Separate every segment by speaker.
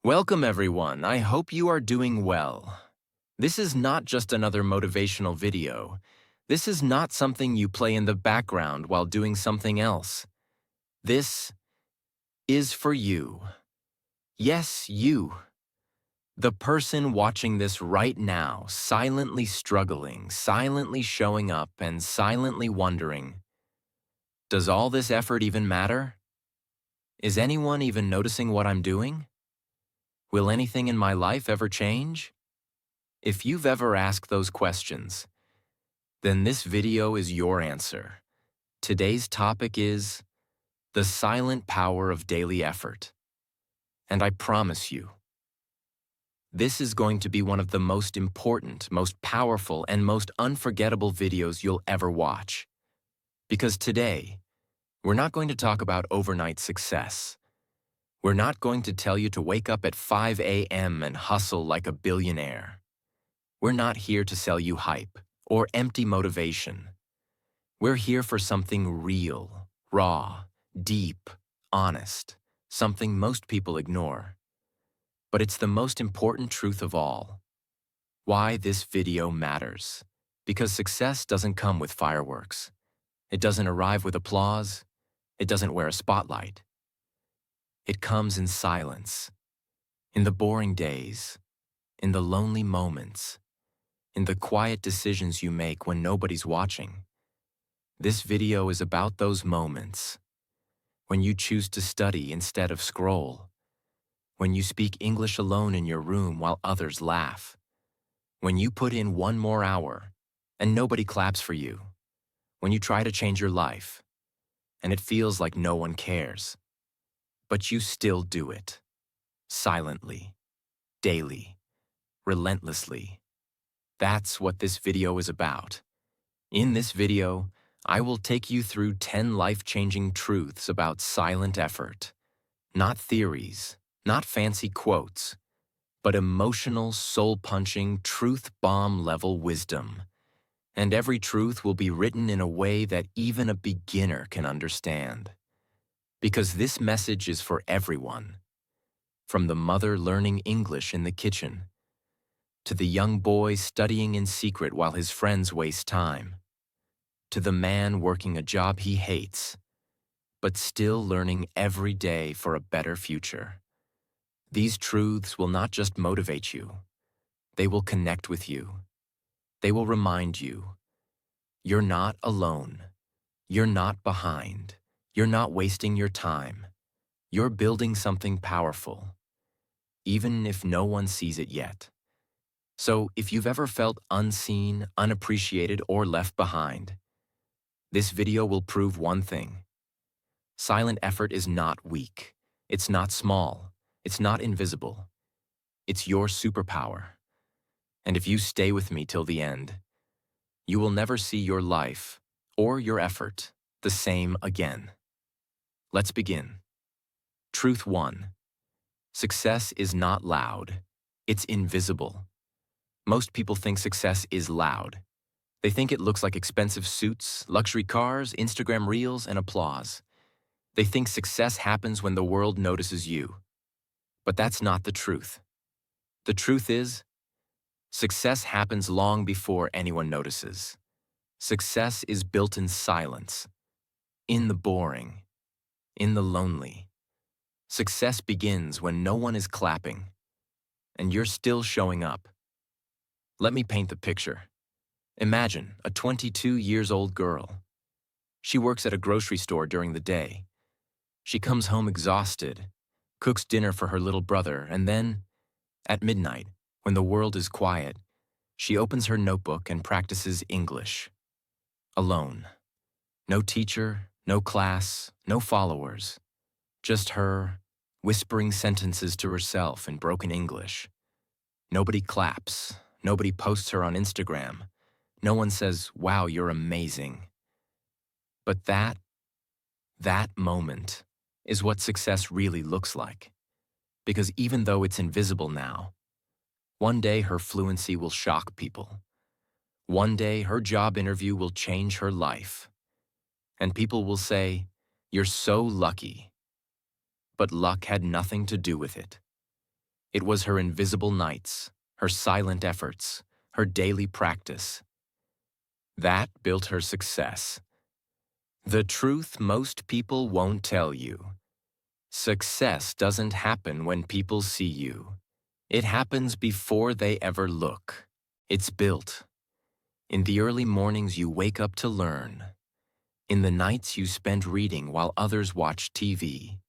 Speaker 1: Welcome, everyone. I hope you are doing well. This is not just another motivational video. This is not something you play in the background while doing something else. This is for you. Yes, you. The person watching this right now, silently struggling, silently showing up, and silently wondering, does all this effort even matter? Is anyone even noticing what I'm doing? Will anything in my life ever change? If you've ever asked those questions, then this video is your answer. Today's topic is the silent power of daily effort. And I promise you, this is going to be one of the most important, most powerful, and most unforgettable videos you'll ever watch. Because today, we're not going to talk about overnight success. We're not going to tell you to wake up at 5 a.m. and hustle like a billionaire. We're not here to sell you hype or empty motivation. We're here for something real, raw, deep, honest, something most people ignore. But it's the most important truth of all. Why this video matters. Because success doesn't come with fireworks. It doesn't arrive with applause. It doesn't wear a spotlight. It comes in silence, in the boring days, in the lonely moments, in the quiet decisions you make when nobody's watching. This video is about those moments when you choose to study instead of scroll, when you speak English alone in your room while others laugh, when you put in one more hour and nobody claps for you, when you try to change your life and it feels like no one cares, but you still do it, silently, daily, relentlessly. That's what this video is about. In this video, I will take you through 10 life-changing truths about silent effort. Not theories, not fancy quotes, but emotional, soul-punching, truth-bomb-level wisdom. And every truth will be written in a way that even a beginner can understand. Because this message is for everyone. From the mother learning English in the kitchen, to the young boy studying in secret while his friends waste time, to the man working a job he hates, but still learning every day for a better future. These truths will not just motivate you, they will connect with you. They will remind you, you're not alone, you're not behind, you're not wasting your time, you're building something powerful, even if no one sees it yet. So if you've ever felt unseen, unappreciated, or left behind, this video will prove one thing. Silent effort is not weak. It's not small. It's not invisible. It's your superpower. And if you stay with me till the end, you will never see your life or your effort the same again. Let's begin. Truth 1. Success is not loud. It's invisible. Most people think success is loud. They think it looks like expensive suits, luxury cars, Instagram reels, and applause. They think success happens when the world notices you. But that's not the truth. The truth is, success happens long before anyone notices. Success is built in silence, in the boring, in the lonely. Success begins when no one is clapping, and you're still showing up. Let me paint the picture. Imagine a 22-year-old girl. She works at a grocery store during the day. She comes home exhausted, cooks dinner for her little brother, and then, at midnight, when the world is quiet, she opens her notebook and practices English. Alone. No teacher, no class, no followers. Just her, whispering sentences to herself in broken English. Nobody claps. Nobody posts her on Instagram. No one says, "Wow, you're amazing." But that moment is what success really looks like. Because even though it's invisible now, one day her fluency will shock people. One day her job interview will change her life. And people will say, "You're so lucky." But luck had nothing to do with it. It was her invisible nights, her silent efforts, her daily practice. That built her success. The truth most people won't tell you. Success doesn't happen when people see you. It happens before they ever look. It's built. In the early mornings you wake up to learn. In the nights you spend reading while others watch TV.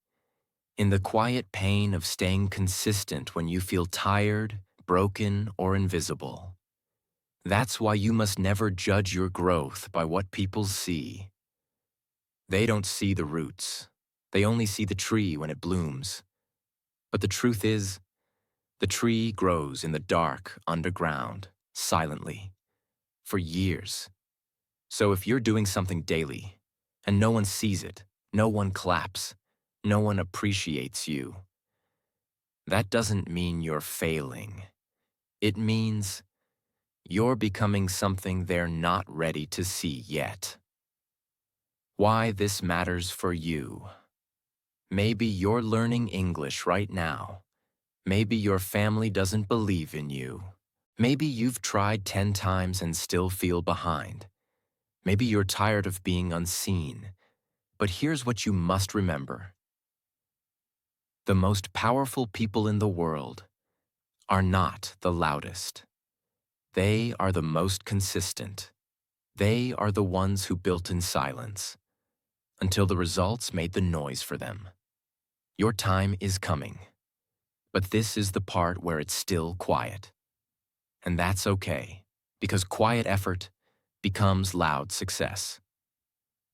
Speaker 1: In the quiet pain of staying consistent when you feel tired, broken, or invisible. That's why you must never judge your growth by what people see. They don't see the roots. They only see the tree when it blooms. But the truth is, the tree grows in the dark, underground, silently, for years. So if you're doing something daily, and no one sees it, no one claps, no one appreciates you, that doesn't mean you're failing. It means you're becoming something they're not ready to see yet. Why this matters for you. Maybe you're learning English right now. Maybe your family doesn't believe in you. Maybe you've tried 10 times and still feel behind. Maybe you're tired of being unseen. But here's what you must remember. The most powerful people in the world are not the loudest. They are the most consistent. They are the ones who built in silence, until the results made the noise for them. Your time is coming. But this is the part where it's still quiet. And that's okay, because quiet effort becomes loud success.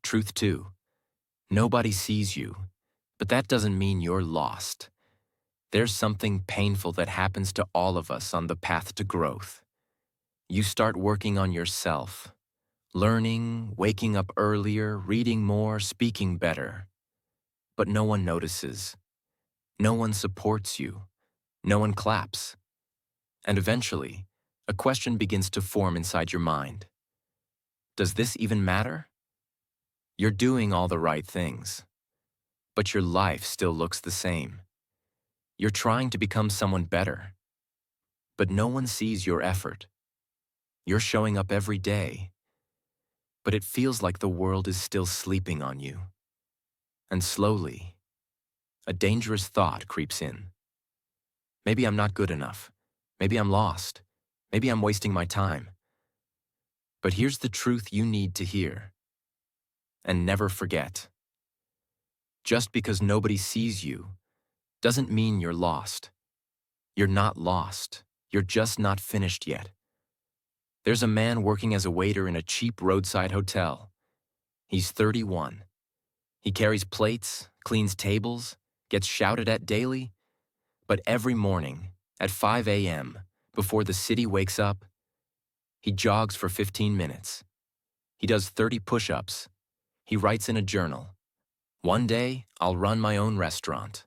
Speaker 1: Truth too, nobody sees you, but that doesn't mean you're lost. There's something painful that happens to all of us on the path to growth. You start working on yourself, learning, waking up earlier, reading more, speaking better. But no one notices. No one supports you. No one claps. And eventually, a question begins to form inside your mind. Does this even matter? You're doing all the right things, but your life still looks the same. You're trying to become someone better, but no one sees your effort. You're showing up every day, but it feels like the world is still sleeping on you. And slowly, a dangerous thought creeps in. Maybe I'm not good enough. Maybe I'm lost. Maybe I'm wasting my time. But here's the truth you need to hear. And never forget. Just because nobody sees you doesn't mean you're lost. You're not lost. You're just not finished yet. There's a man working as a waiter in a cheap roadside hotel. He's 31. He carries plates, cleans tables, gets shouted at daily. But every morning, at 5 a.m., before the city wakes up, he jogs for 15 minutes. He does 30 push-ups. He writes in a journal. One day, I'll run my own restaurant.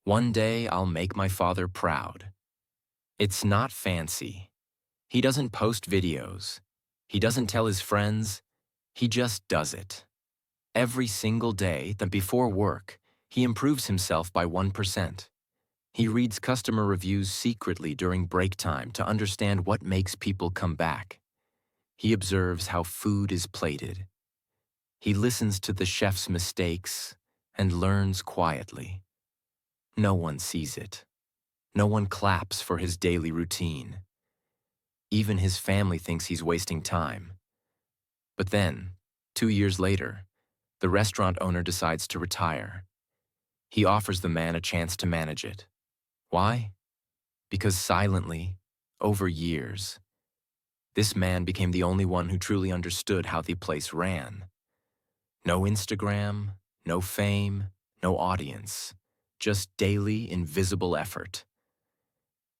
Speaker 1: One day, I'll make my father proud. It's not fancy. He doesn't post videos. He doesn't tell his friends. He just does it. Every single day, then before work, he improves himself by 1%. He reads customer reviews secretly during break time to understand what makes people come back. He observes how food is plated. He listens to the chef's mistakes and learns quietly. No one sees it. No one claps for his daily routine. Even his family thinks he's wasting time. But then, 2 years later, the restaurant owner decides to retire. He offers the man a chance to manage it. Why? Because silently, over years, this man became the only one who truly understood how the place ran. No Instagram, no fame, no audience, just daily, invisible effort.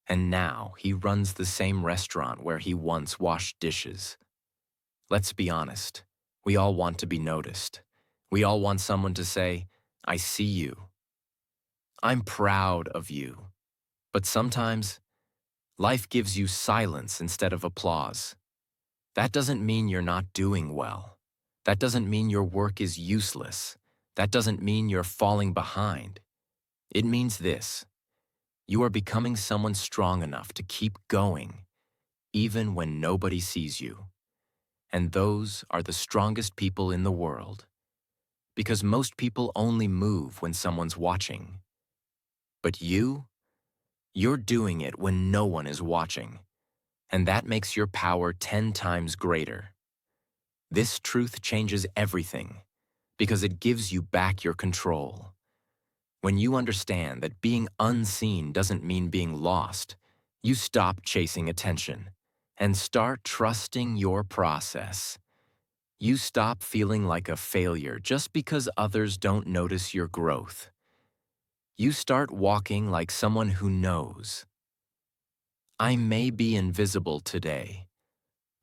Speaker 1: And now he runs the same restaurant where he once washed dishes. Let's be honest, we all want to be noticed. We all want someone to say, "I see you. I'm proud of you." But sometimes, life gives you silence instead of applause. That doesn't mean you're not doing well. That doesn't mean your work is useless. That doesn't mean you're falling behind. It means this: You are becoming someone strong enough to keep going, even when nobody sees you. And those are the strongest people in the world. Because most people only move when someone's watching. But you're doing it when no one is watching. And that makes your power 10 times greater. This truth changes everything because it gives you back your control. When you understand that being unseen doesn't mean being lost, you stop chasing attention and start trusting your process. You stop feeling like a failure just because others don't notice your growth. You start walking like someone who knows. I may be invisible today,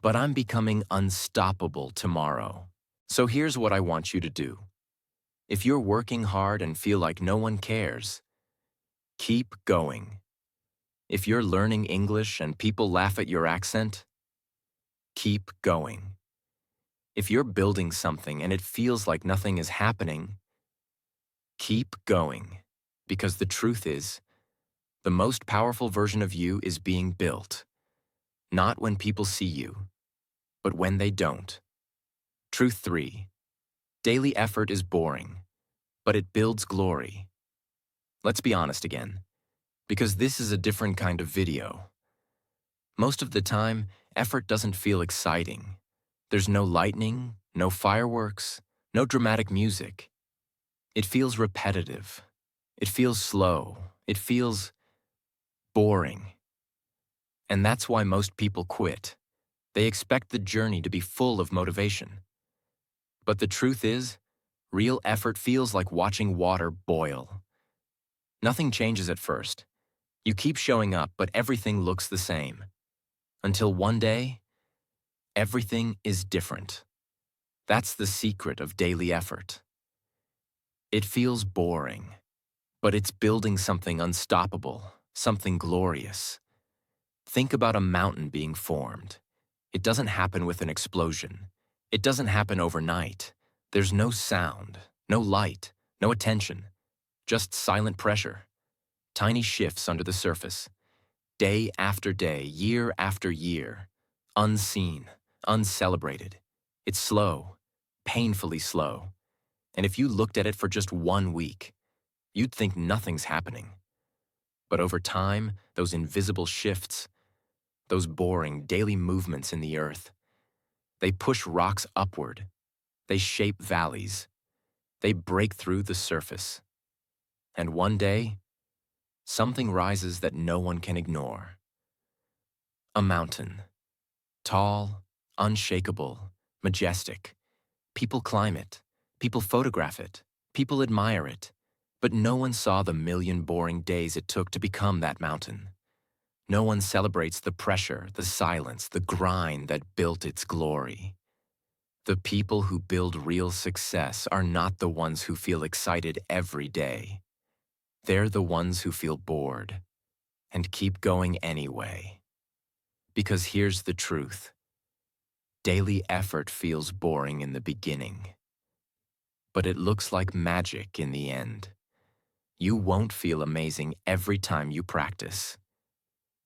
Speaker 1: but I'm becoming unstoppable tomorrow. So here's what I want you to do. If you're working hard and feel like no one cares, keep going. If you're learning English and people laugh at your accent, keep going. If you're building something and it feels like nothing is happening, keep going. Because the truth is, the most powerful version of you is being built. Not when people see you, but when they don't. Truth 3. Daily effort is boring, but it builds glory. Let's be honest again, because this is a different kind of video. Most of the time, effort doesn't feel exciting. There's no lightning, no fireworks, no dramatic music. It feels repetitive. It feels slow. It feels boring. And that's why most people quit. They expect the journey to be full of motivation. But the truth is, real effort feels like watching water boil. Nothing changes at first. You keep showing up, but everything looks the same. Until one day, everything is different. That's the secret of daily effort. It feels boring, but it's building something unstoppable, something glorious. Think about a mountain being formed. It doesn't happen with an explosion. It doesn't happen overnight. There's no sound, no light, no attention, just silent pressure. Tiny shifts under the surface. Day after day, year after year. Unseen, uncelebrated. It's slow, painfully slow. And if you looked at it for just 1 week, you'd think nothing's happening. But over time, those invisible shifts, those boring daily movements in the earth, they push rocks upward. They shape valleys. They break through the surface. And one day, something rises that no one can ignore. A mountain. Tall, unshakable, majestic. People climb it. People photograph it. People admire it. But no one saw the million boring days it took to become that mountain. No one celebrates the pressure, the silence, the grind that built its glory. The people who build real success are not the ones who feel excited every day. They're the ones who feel bored and keep going anyway. Because here's the truth. Daily effort feels boring in the beginning, but it looks like magic in the end. You won't feel amazing every time you practice.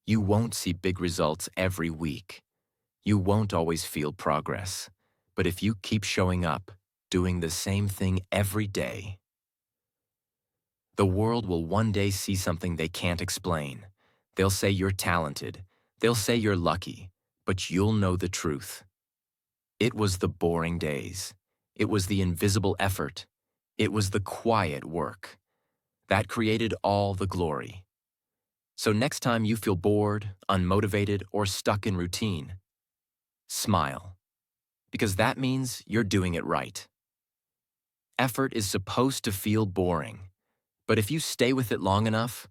Speaker 1: You won't see big results every week. You won't always feel progress. But if you keep showing up, doing the same thing every day, the world will one day see something they can't explain. They'll say you're talented. They'll say you're lucky. But you'll know the truth. It was the boring days. It was the invisible effort. It was the quiet work. That created all the glory. So next time you feel bored, unmotivated, or stuck in routine, smile. Because that means you're doing it right. Effort is supposed to feel boring, but if you stay with it long enough,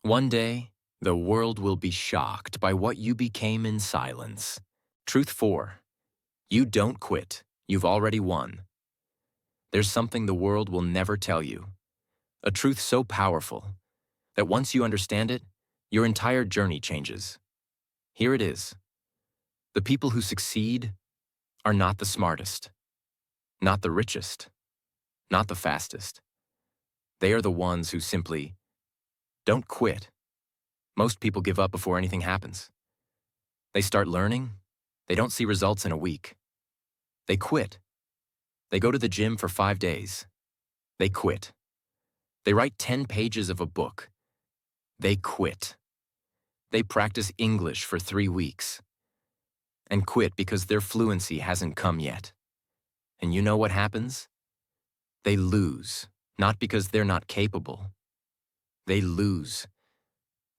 Speaker 1: one day, the world will be shocked by what you became in silence. Truth 4. You don't quit. You've already won. There's something the world will never tell you. A truth so powerful that once you understand it, your entire journey changes. Here it is. The people who succeed are not the smartest, not the richest, not the fastest. They are the ones who simply don't quit. Most people give up before anything happens. They start learning. They don't see results in a week. They quit. They go to the gym for 5 days. They quit. They write 10 pages of a book. They quit. They practice English for 3 weeks and quit because their fluency hasn't come yet. And you know what happens? They lose, not because they're not capable. They lose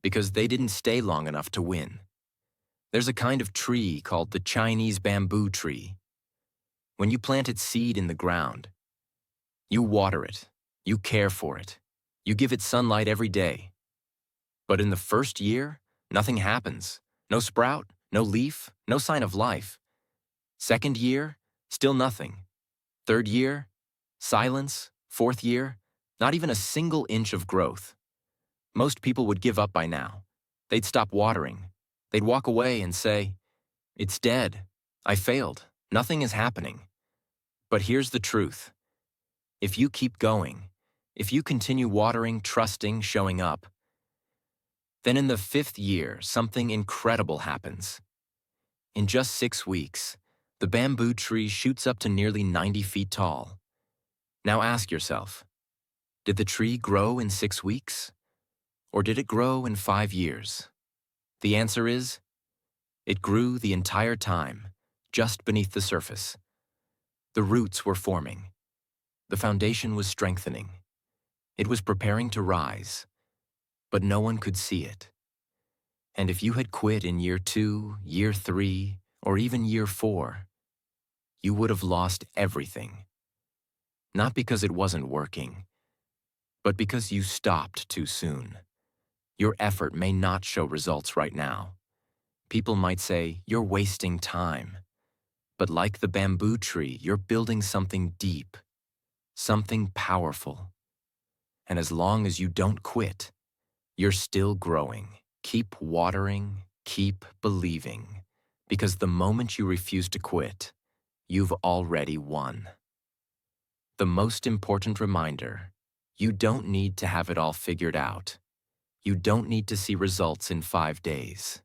Speaker 1: because they didn't stay long enough to win. There's a kind of tree called the Chinese bamboo tree. When you plant its seed in the ground, you water it, you care for it, you give it sunlight every day. But in the first year, nothing happens. No sprout, no leaf, no sign of life. Second year, still nothing. Third year, silence. Fourth year, not even a single inch of growth. Most people would give up by now. They'd stop watering. They'd walk away and say, "It's dead. I failed. Nothing is happening." But here's the truth. If you keep going, if you continue watering, trusting, showing up, then in the 5th year, something incredible happens. In just 6 weeks, the bamboo tree shoots up to nearly 90 feet tall. Now ask yourself, did the tree grow in 6 weeks? Or did it grow in 5 years? The answer is, it grew the entire time, just beneath the surface. The roots were forming. The foundation was strengthening. It was preparing to rise, but no one could see it. And if you had quit in year 2, year 3, or even year 4, you would have lost everything. Not because it wasn't working, but because you stopped too soon. Your effort may not show results right now. People might say, "You're wasting time." But like the bamboo tree, you're building something deep, something powerful. And as long as you don't quit, you're still growing. Keep watering, keep believing, because the moment you refuse to quit, you've already won. The most important reminder, you don't need to have it all figured out. You don't need to see results in 5 days.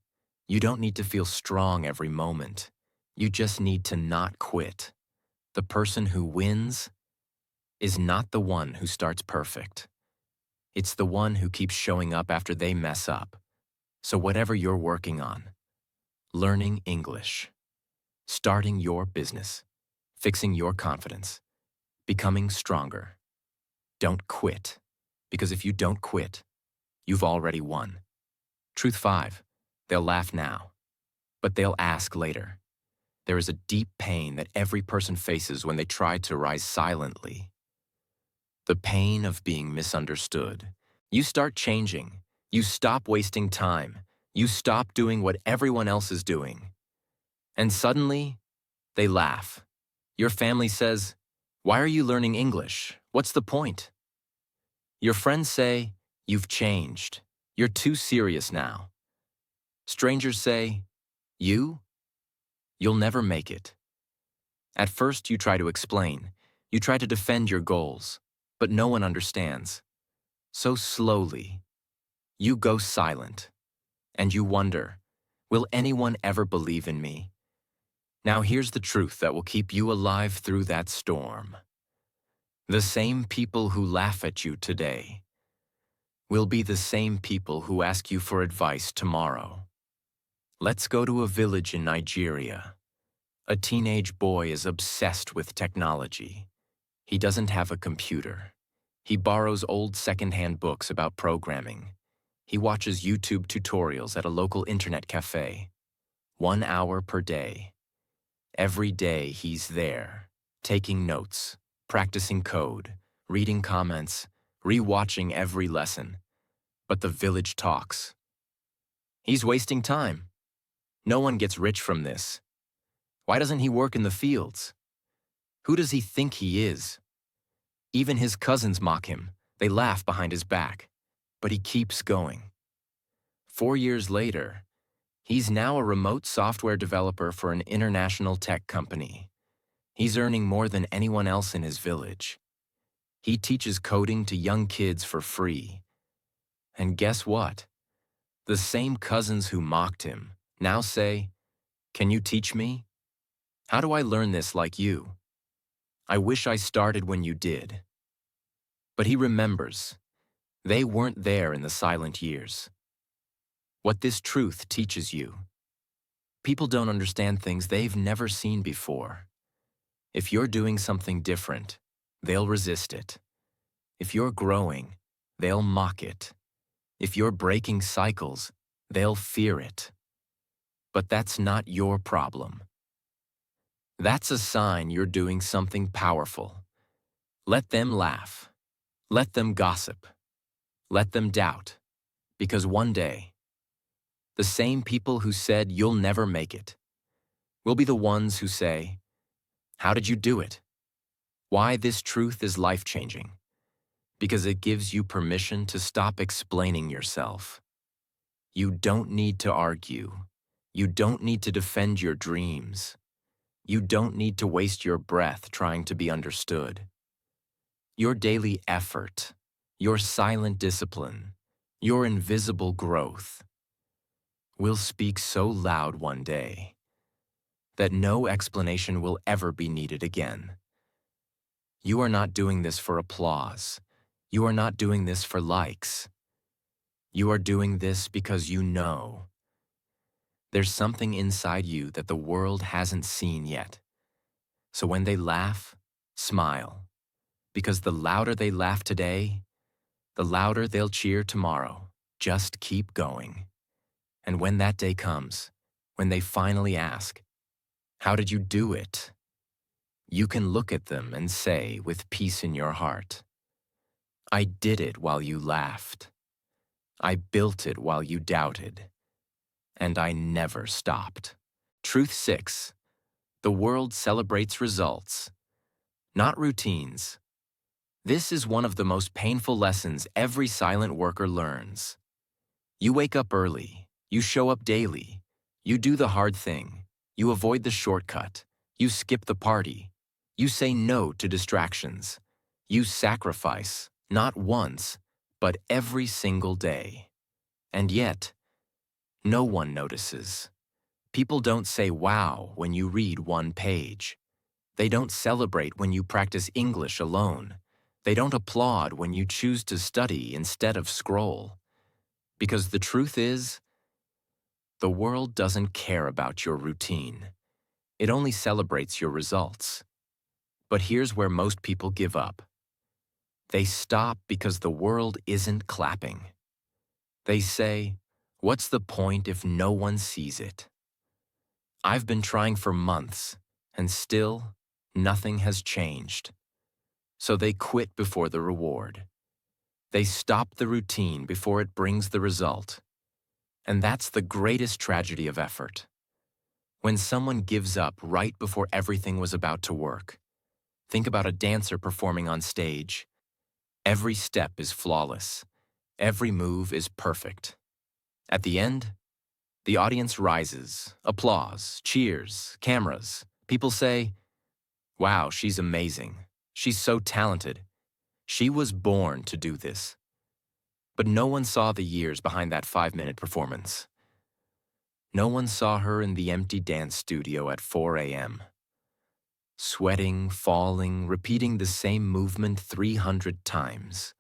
Speaker 1: You don't need to feel strong every moment. You just need to not quit. The person who wins is not the one who starts perfect. It's the one who keeps showing up after they mess up. So whatever you're working on, learning English, starting your business, fixing your confidence, becoming stronger, don't quit. Because if you don't quit, you've already won. Truth 5, they'll laugh now, but they'll ask later. There is a deep pain that every person faces when they try to rise silently. The pain of being misunderstood. You start changing. You stop wasting time. You stop doing what everyone else is doing. And suddenly, they laugh. Your family says, "Why are you learning English? What's the point?" Your friends say, "You've changed. You're too serious now." Strangers say, "You? You'll never make it." At first, you try to explain. You try to defend your goals, but no one understands. So slowly, you go silent, and you wonder, will anyone ever believe in me? Now here's the truth that will keep you alive through that storm. The same people who laugh at you today will be the same people who ask you for advice tomorrow. Let's go to a village in Nigeria. A teenage boy is obsessed with technology. He doesn't have a computer. He borrows old secondhand books about programming. He watches YouTube tutorials at a local internet cafe. 1 hour per day. Every day he's there, taking notes, practicing code, reading comments, re-watching every lesson. But the village talks. He's wasting time. No one gets rich from this. Why doesn't he work in the fields? Who does he think he is? Even his cousins mock him. They laugh behind his back. But he keeps going. 4 years later, he's now a remote software developer for an international tech company. He's earning more than anyone else in his village. He teaches coding to young kids for free. And guess what? The same cousins who mocked him now say, "Can you teach me? How do I learn this like you? I wish I started when you did." But he remembers, they weren't there in the silent years. What this truth teaches you: people don't understand things they've never seen before. If you're doing something different, they'll resist it. If you're growing, they'll mock it. If you're breaking cycles, they'll fear it. But that's not your problem. That's a sign you're doing something powerful. Let them laugh. Let them gossip. Let them doubt. Because one day, the same people who said you'll never make it will be the ones who say, "How did you do it?" Why this truth is life-changing? Because it gives you permission to stop explaining yourself. You don't need to argue. You don't need to defend your dreams. You don't need to waste your breath trying to be understood. Your daily effort, your silent discipline, your invisible growth will speak so loud one day that no explanation will ever be needed again. You are not doing this for applause. You are not doing this for likes. You are doing this because you know there's something inside you that the world hasn't seen yet. So when they laugh, smile. Because the louder they laugh today, the louder they'll cheer tomorrow. Just keep going. And when that day comes, when they finally ask, "How did you do it?" you can look at them and say with peace in your heart, "I did it while you laughed. I built it while you doubted. And I never stopped." Truth 6. The world celebrates results, not routines. This is one of the most painful lessons every silent worker learns. You wake up early, you show up daily, you do the hard thing, you avoid the shortcut, you skip the party, you say no to distractions, you sacrifice, not once, but every single day. And yet, no one notices. People don't say wow when you read one page. They don't celebrate when you practice English alone. They don't applaud when you choose to study instead of scroll. Because the truth is, the world doesn't care about your routine. It only celebrates your results. But here's where most people give up. They stop because the world isn't clapping. They say, "What's the point if no one sees it? I've been trying for months, and still, nothing has changed." So they quit before the reward. They stop the routine before it brings the result. And that's the greatest tragedy of effort. When someone gives up right before everything was about to work. Think about a dancer performing on stage. Every step is flawless. Every move is perfect. At the end, the audience rises, applause, cheers, cameras. People say, "Wow, she's amazing. She's so talented. She was born to do this." But no one saw the years behind that 5-minute performance. No one saw her in the empty dance studio at 4 a.m. Sweating, falling, repeating the same movement 300 times.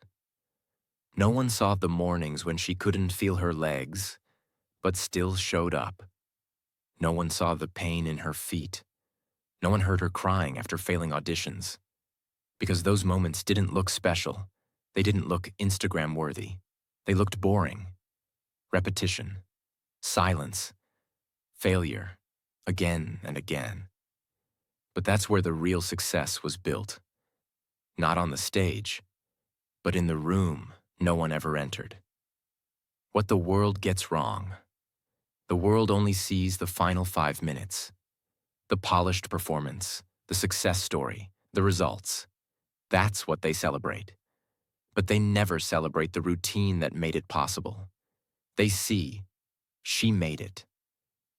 Speaker 1: No one saw the mornings when she couldn't feel her legs, but still showed up. No one saw the pain in her feet. No one heard her crying after failing auditions. Because those moments didn't look special. They didn't look Instagram-worthy. They looked boring. Repetition. Silence. Failure. Again and again. But that's where the real success was built. Not on the stage, but in the room no one ever entered. What the world gets wrong. The world only sees the final 5 minutes. The polished performance, the success story, the results. That's what they celebrate. But they never celebrate the routine that made it possible. They see, she made it.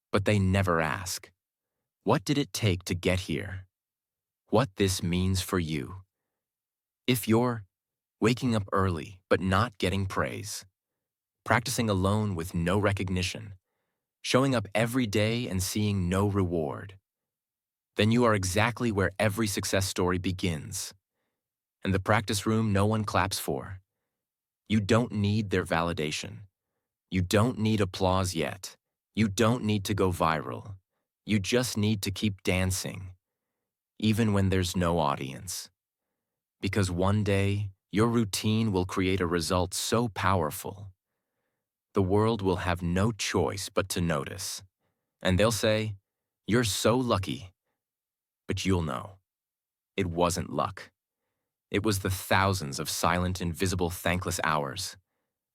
Speaker 1: But they never ask, what did it take to get here? What this means for you? If you're waking up early but not getting praise, practicing alone with no recognition, showing up every day and seeing no reward, then you are exactly where every success story begins. And the practice room no one claps for. You don't need their validation. You don't need applause yet. You don't need to go viral. You just need to keep dancing, even when there's no audience. Because one day, your routine will create a result so powerful, the world will have no choice but to notice. And they'll say, "You're so lucky." But you'll know, it wasn't luck. It was the thousands of silent, invisible, thankless hours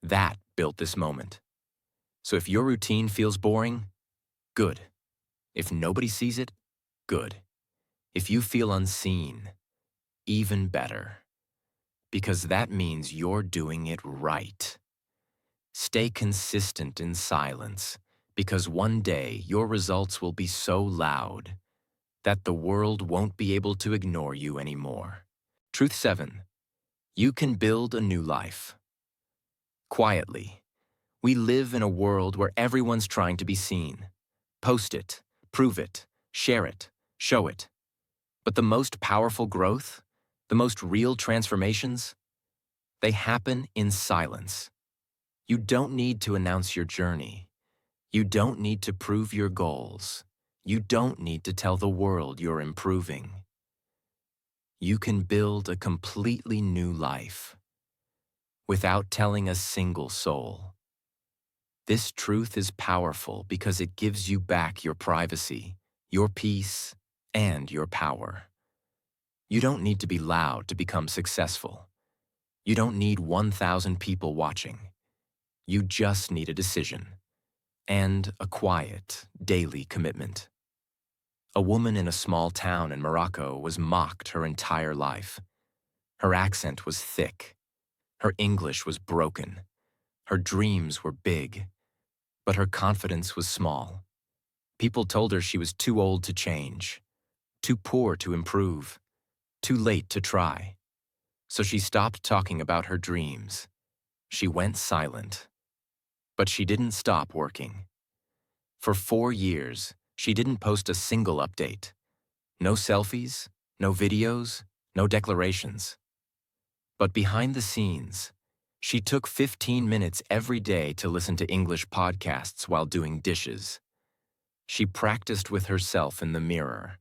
Speaker 1: that built this moment. So if your routine feels boring, good. If nobody sees it, good. If you feel unseen, even better. Because that means you're doing it right. Stay consistent in silence, because one day your results will be so loud that the world won't be able to ignore you anymore. Truth 7. You can build a new life. Quietly. We live in a world where everyone's trying to be seen. Post it, prove it, share it, show it. But the most powerful growth, the most real transformations, they happen in silence. You don't need to announce your journey. You don't need to prove your goals. You don't need to tell the world you're improving. You can build a completely new life without telling a single soul. This truth is powerful because it gives you back your privacy, your peace, and your power. You don't need to be loud to become successful. You don't need 1,000 people watching. You just need a decision and a quiet, daily commitment. A woman in a small town in Morocco was mocked her entire life. Her accent was thick. Her English was broken. Her dreams were big, but her confidence was small. People told her she was too old to change, too poor to improve, too late to try. So she stopped talking about her dreams. She went silent. But she didn't stop working. For 4 years, she didn't post a single update. No selfies, no videos, no declarations. But behind the scenes, she took 15 minutes every day to listen to English podcasts while doing dishes. She practiced with herself in the mirror.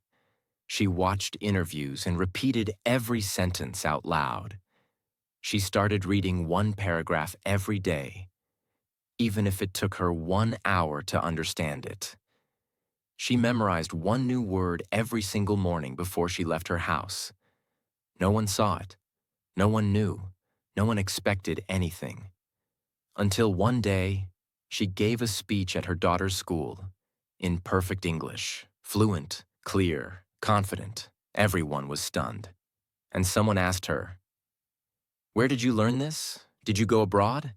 Speaker 1: She watched interviews and repeated every sentence out loud. She started reading one paragraph every day, even if it took her 1 hour to understand it. She memorized one new word every single morning before she left her house. No one saw it. No one knew. No one expected anything. Until one day, she gave a speech at her daughter's school in perfect English, fluent, clear, confident. Everyone was stunned. And someone asked her, "Where did you learn this? Did you go abroad?"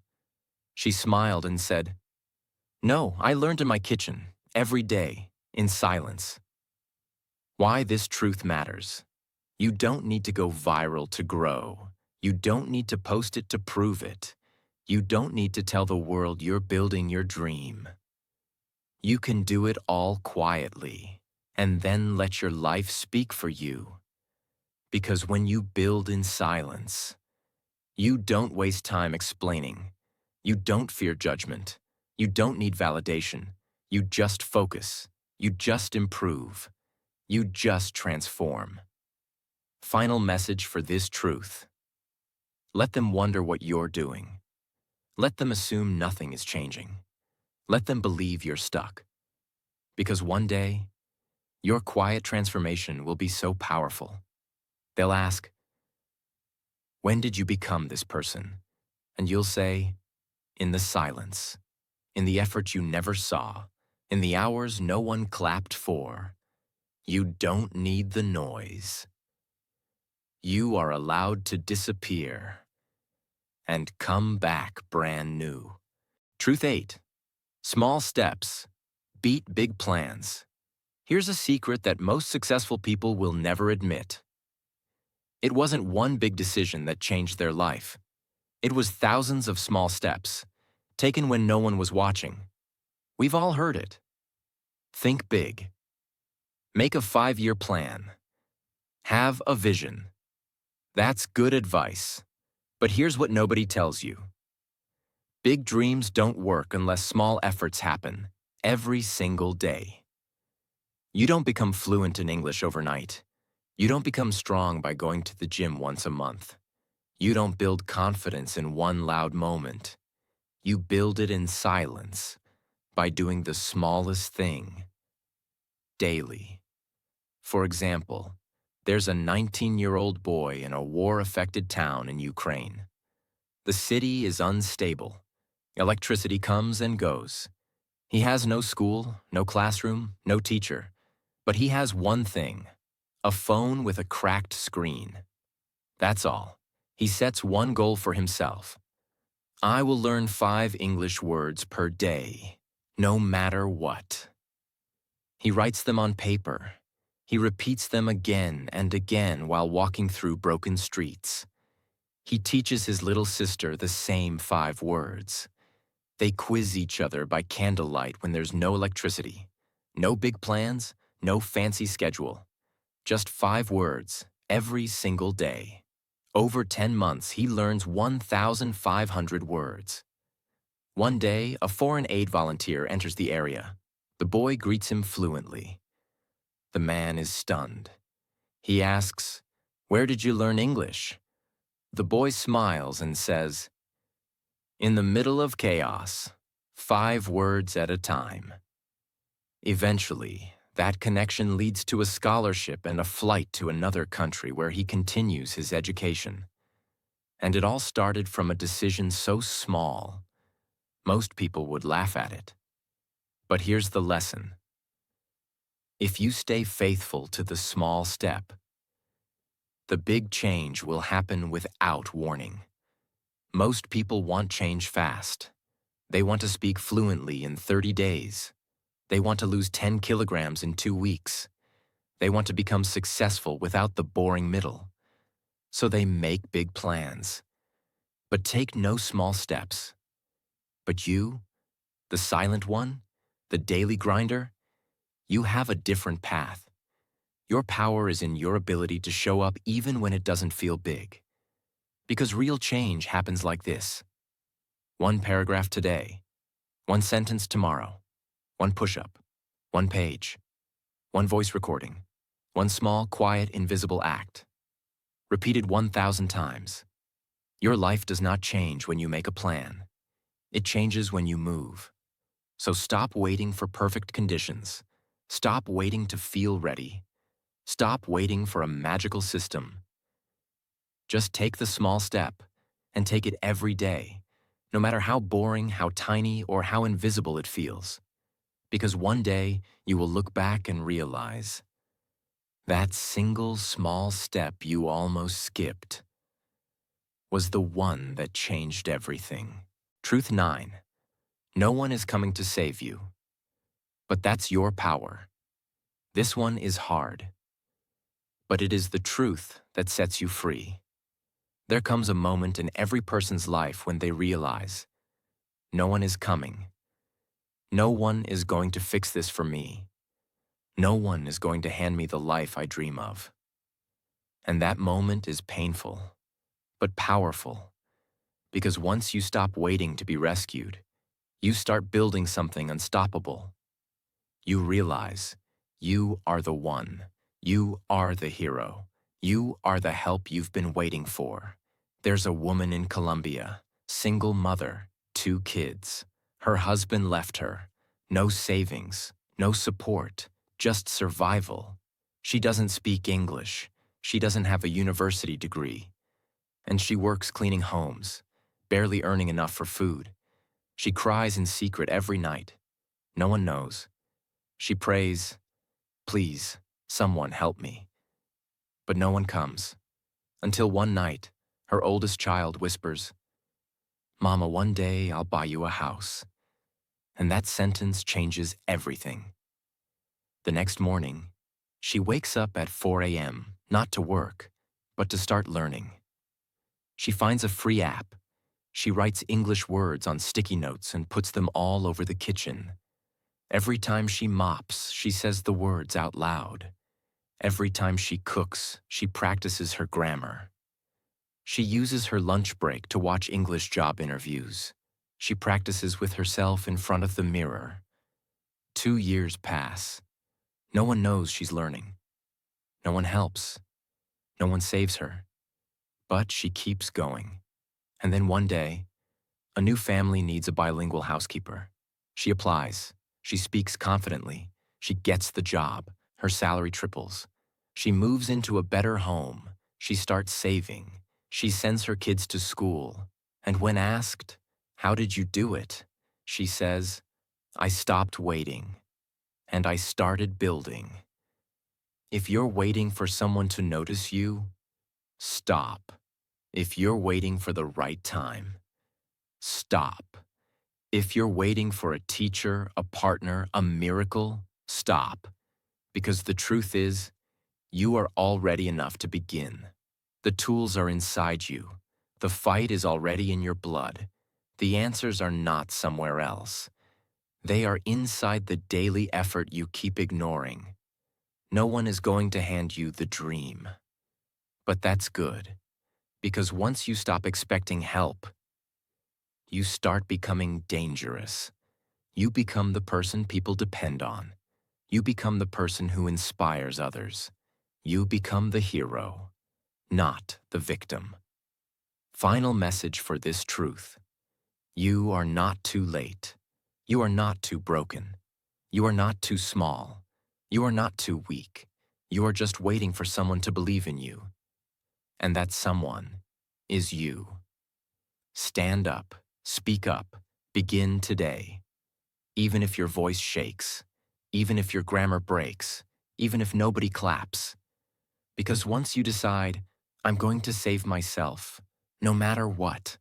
Speaker 1: She smiled and said, "No, I learned in my kitchen, every day, in silence." Why this truth matters. You don't need to go viral to grow. You don't need to post it to prove it. You don't need to tell the world you're building your dream. You can do it all quietly, and then let your life speak for you. Because when you build in silence, you don't waste time explaining. You don't fear judgment. You don't need validation. You just focus. You just improve. You just transform. Final message for this truth. Let them wonder what you're doing. Let them assume nothing is changing. Let them believe you're stuck. Because one day, your quiet transformation will be so powerful. They'll ask, "When did you become this person?" And you'll say, "In the silence, in the effort you never saw, in the hours no one clapped for." You don't need the noise. You are allowed to disappear and come back brand new. Truth 8. Small steps beat big plans. Here's a secret that most successful people will never admit. It wasn't one big decision that changed their life. It was thousands of small steps, taken when no one was watching. We've all heard it. Think big. Make a 5-year plan. Have a vision. That's good advice. But here's what nobody tells you. Big dreams don't work unless small efforts happen, every single day. You don't become fluent in English overnight. You don't become strong by going to the gym once a month. You don't build confidence in one loud moment. You build it in silence by doing the smallest thing, daily. For example, there's a 19-year-old boy in a war-affected town in Ukraine. The city is unstable. Electricity comes and goes. He has no school, no classroom, no teacher. But he has one thing, a phone with a cracked screen. That's all. He sets one goal for himself. I will learn 5 English words per day, no matter what. He writes them on paper. He repeats them again and again while walking through broken streets. He teaches his little sister the same 5 words. They quiz each other by candlelight when there's no electricity. No big plans, no fancy schedule. Just 5 words, every single day. Over 10 months, he learns 1,500 words. One day, a foreign aid volunteer enters the area. The boy greets him fluently. The man is stunned. He asks, "Where did you learn English?" The boy smiles and says, "In the middle of chaos, 5 words at a time." Eventually, that connection leads to a scholarship and a flight to another country where he continues his education. And it all started from a decision so small, most people would laugh at it. But here's the lesson. If you stay faithful to the small step, the big change will happen without warning. Most people want change fast. They want to speak fluently in 30 days. They want to lose 10 kilograms in 2 weeks. They want to become successful without the boring middle. So they make big plans, but take no small steps. But you, the silent one, the daily grinder, you have a different path. Your power is in your ability to show up even when it doesn't feel big. Because real change happens like this. 1 paragraph today, 1 sentence tomorrow, 1 push-up, 1 page, 1 voice recording, 1 small, quiet, invisible act. Repeated 1,000 times. Your life does not change when you make a plan. It changes when you move. So stop waiting for perfect conditions. Stop waiting to feel ready. Stop waiting for a magical system. Just take the small step and take it every day, no matter how boring, how tiny, or how invisible it feels. Because one day you will look back and realize that single small step you almost skipped was the one that changed everything. Truth 9. No one is coming to save you. But that's your power. This one is hard. But it is the truth that sets you free. There comes a moment in every person's life when they realize, no one is coming. No one is going to fix this for me. No one is going to hand me the life I dream of. And that moment is painful, but powerful. Because once you stop waiting to be rescued, you start building something unstoppable. You realize you are the one. You are the hero. You are the help you've been waiting for. There's a woman in Colombia, single mother, 2 kids. Her husband left her. No savings, no support, just survival. She doesn't speak English. She doesn't have a university degree. And she works cleaning homes, barely earning enough for food. She cries in secret every night. No one knows. She prays, "Please, someone help me." But no one comes. Until one night, her oldest child whispers, "Mama, one day I'll buy you a house." And that sentence changes everything. The next morning, she wakes up at 4 a.m., not to work, but to start learning. She finds a free app. She writes English words on sticky notes and puts them all over the kitchen. Every time she mops, she says the words out loud. Every time she cooks, she practices her grammar. She uses her lunch break to watch English job interviews. She practices with herself in front of the mirror. 2 years pass. No one knows she's learning. No one helps. No one saves her. But she keeps going. And then one day, a new family needs a bilingual housekeeper. She applies. She speaks confidently. She gets the job. Her salary triples. She moves into a better home. She starts saving. She sends her kids to school. And when asked, "How did you do it?" she says, "I stopped waiting. And I started building." If you're waiting for someone to notice you, stop. If you're waiting for the right time, stop. If you're waiting for a teacher, a partner, a miracle, stop. Because the truth is, you are already enough to begin. The tools are inside you. The fight is already in your blood. The answers are not somewhere else. They are inside the daily effort you keep ignoring. No one is going to hand you the dream. But that's good, because once you stop expecting help, you start becoming dangerous. You become the person people depend on. You become the person who inspires others. You become the hero, not the victim. Final message for this truth. You are not too late. You are not too broken. You are not too small. You are not too weak. You are just waiting for someone to believe in you. And that someone is you. Stand up, speak up, begin today. Even if your voice shakes, even if your grammar breaks, even if nobody claps. Because once you decide, "I'm going to save myself," no matter what,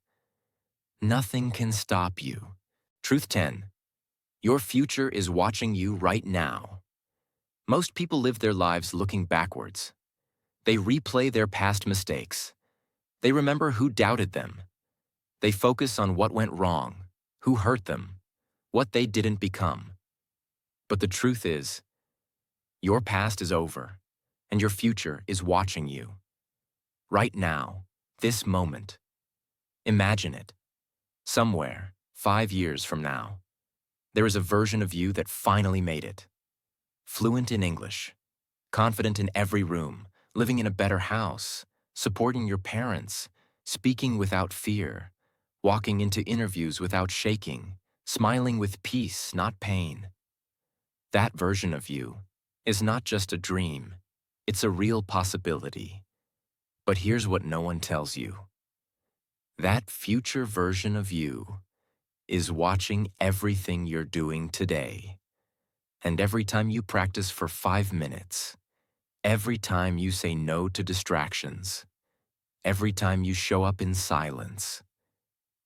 Speaker 1: nothing can stop you. Truth 10. Your future is watching you right now. Most people live their lives looking backwards. They replay their past mistakes. They remember who doubted them. They focus on what went wrong, who hurt them, what they didn't become. But the truth is, your past is over, and your future is watching you. Right now, this moment. Imagine it. Somewhere, 5 years from now, there is a version of you that finally made it. Fluent in English, confident in every room, living in a better house, supporting your parents, speaking without fear, walking into interviews without shaking, smiling with peace, not pain. That version of you is not just a dream, it's a real possibility. But here's what no one tells you. That future version of you is watching everything you're doing today. And every time you practice for 5 minutes, every time you say no to distractions, every time you show up in silence,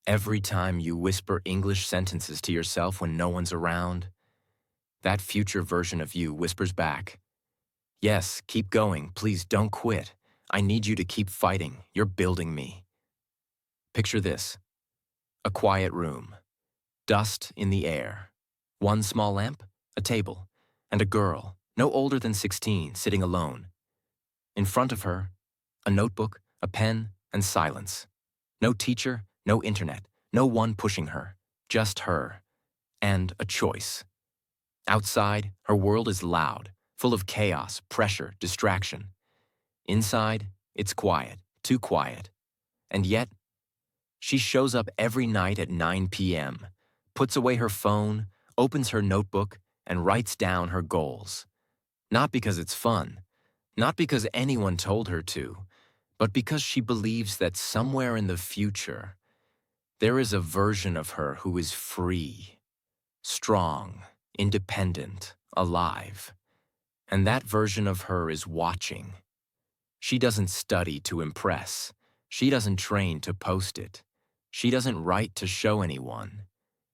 Speaker 1: every time you whisper English sentences to yourself when no one's around, that future version of you whispers back, "Yes, keep going, please don't quit. I need you to keep fighting, you're building me." Picture this, a quiet room, dust in the air, one small lamp, a table, and a girl, no older than 16, sitting alone. In front of her, a notebook, a pen, and silence. No teacher, no internet, no one pushing her, just her, and a choice. Outside, her world is loud, full of chaos, pressure, distraction. Inside, it's quiet, too quiet. And yet, she shows up every night at 9 p.m., puts away her phone, opens her notebook, and writes down her goals. Not because it's fun, not because anyone told her to, but because she believes that somewhere in the future, there is a version of her who is free, strong, independent, alive. And that version of her is watching. She doesn't study to impress. She doesn't train to post it. She doesn't write to show anyone.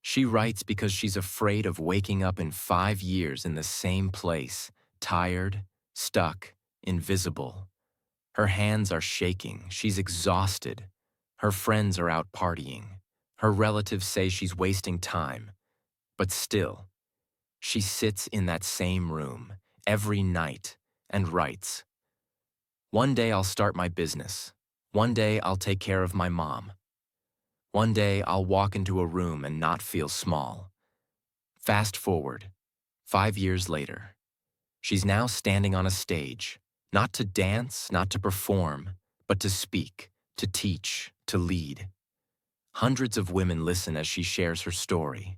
Speaker 1: She writes because she's afraid of waking up in 5 years in the same place, tired, stuck, invisible. Her hands are shaking. She's exhausted. Her friends are out partying. Her relatives say she's wasting time. But still, she sits in that same room every night and writes. One day I'll start my business. One day I'll take care of my mom. One day I'll walk into a room and not feel small. Fast forward, 5 years later. She's now standing on a stage, not to dance, not to perform, but to speak, to teach, to lead. Hundreds of women listen as she shares her story.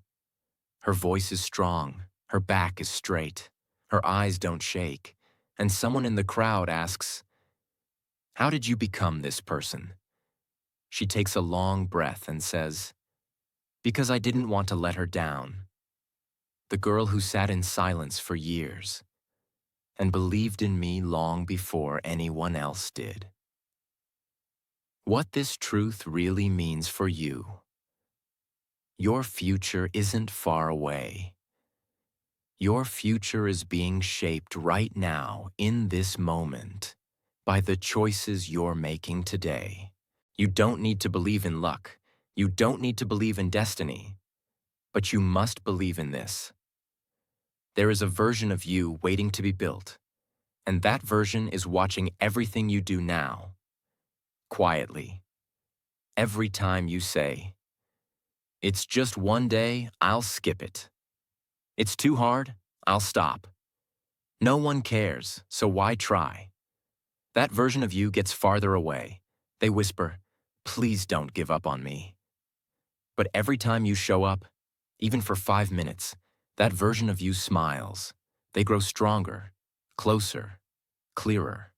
Speaker 1: Her voice is strong, her back is straight, her eyes don't shake, and someone in the crowd asks, "How did you become this person?" She takes a long breath and says, "Because I didn't want to let her down." The girl who sat in silence for years and believed in me long before anyone else did. What this truth really means for you. Your future isn't far away. Your future is being shaped right now, in this moment, by the choices you're making today. You don't need to believe in luck. You don't need to believe in destiny. But you must believe in this. There is a version of you waiting to be built, and that version is watching everything you do now, quietly. Every time you say, "It's just one day, I'll skip it. It's too hard, I'll stop. No one cares, so why try?" That version of you gets farther away. They whisper, "Please don't give up on me." But every time you show up, even for 5 minutes, that version of you smiles. They grow stronger, closer, clearer.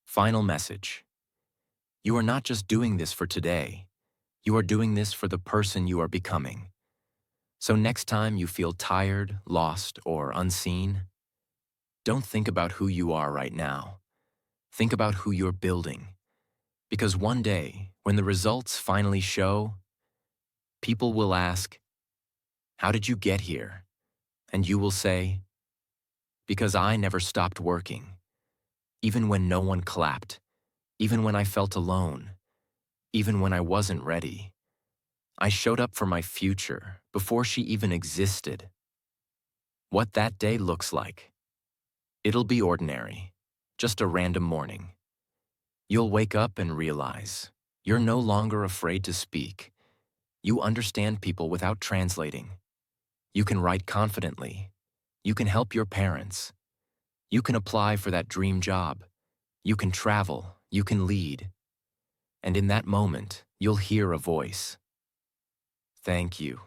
Speaker 1: Final message. You are not just doing this for today. You are doing this for the person you are becoming. So next time you feel tired, lost, or unseen, don't think about who you are right now. Think about who you're building. Because one day, when the results finally show, people will ask, "How did you get here?" And you will say, "Because I never stopped working. Even when no one clapped, even when I felt alone, even when I wasn't ready. I showed up for my future before she even existed." What that day looks like. It'll be ordinary, just a random morning. You'll wake up and realize you're no longer afraid to speak. You understand people without translating. You can write confidently. You can help your parents. You can apply for that dream job. You can travel. You can lead. And in that moment, you'll hear a voice. Thank you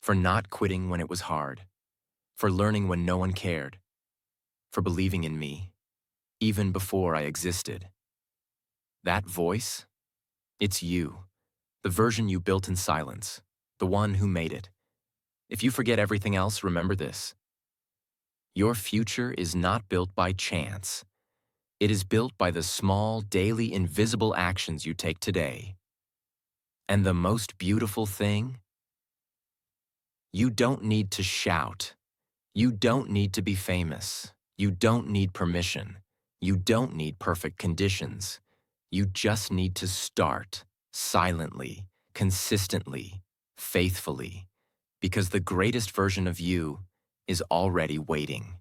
Speaker 1: for not quitting when it was hard, for learning when no one cared, for believing in me, even before I existed. That voice, it's you, the version you built in silence, the one who made it. If you forget everything else, remember this. Your future is not built by chance. It is built by the small, daily, invisible actions you take today. And the most beautiful thing? You don't need to shout. You don't need to be famous. You don't need permission. You don't need perfect conditions. You just need to start, silently, consistently, faithfully, because the greatest version of you is already waiting.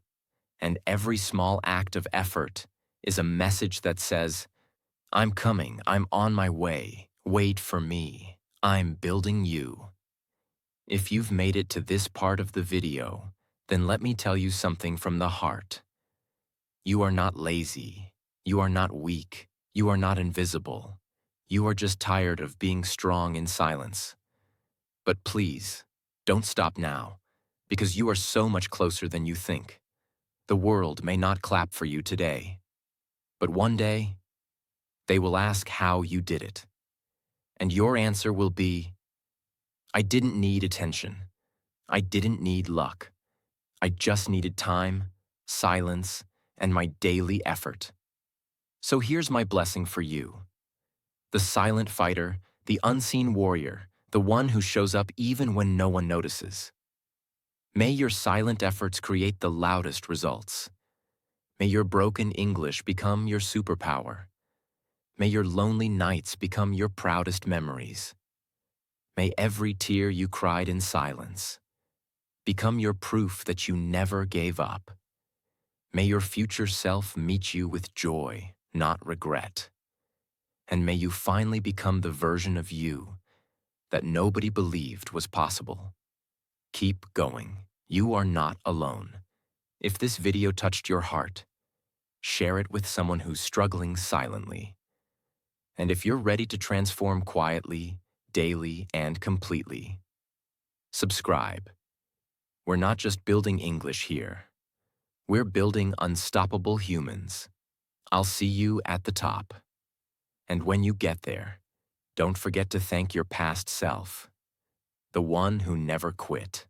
Speaker 1: And every small act of effort is a message that says, "I'm coming, I'm on my way, wait for me, I'm building you." If you've made it to this part of the video, then let me tell you something from the heart. You are not lazy, you are not weak, you are not invisible. You are just tired of being strong in silence. But please, don't stop now, because you are so much closer than you think. The world may not clap for you today, but one day, they will ask how you did it. And your answer will be, "I didn't need attention. I didn't need luck. I just needed time, silence, and my daily effort." So here's my blessing for you. The silent fighter, the unseen warrior, the one who shows up even when no one notices. May your silent efforts create the loudest results. May your broken English become your superpower. May your lonely nights become your proudest memories. May every tear you cried in silence become your proof that you never gave up. May your future self meet you with joy, not regret. And may you finally become the version of you that nobody believed was possible. Keep going. You are not alone. If this video touched your heart, share it with someone who's struggling silently. And if you're ready to transform quietly, daily, and completely, subscribe. We're not just building English here. We're building unstoppable humans. I'll see you at the top. And when you get there, don't forget to thank your past self, the one who never quit.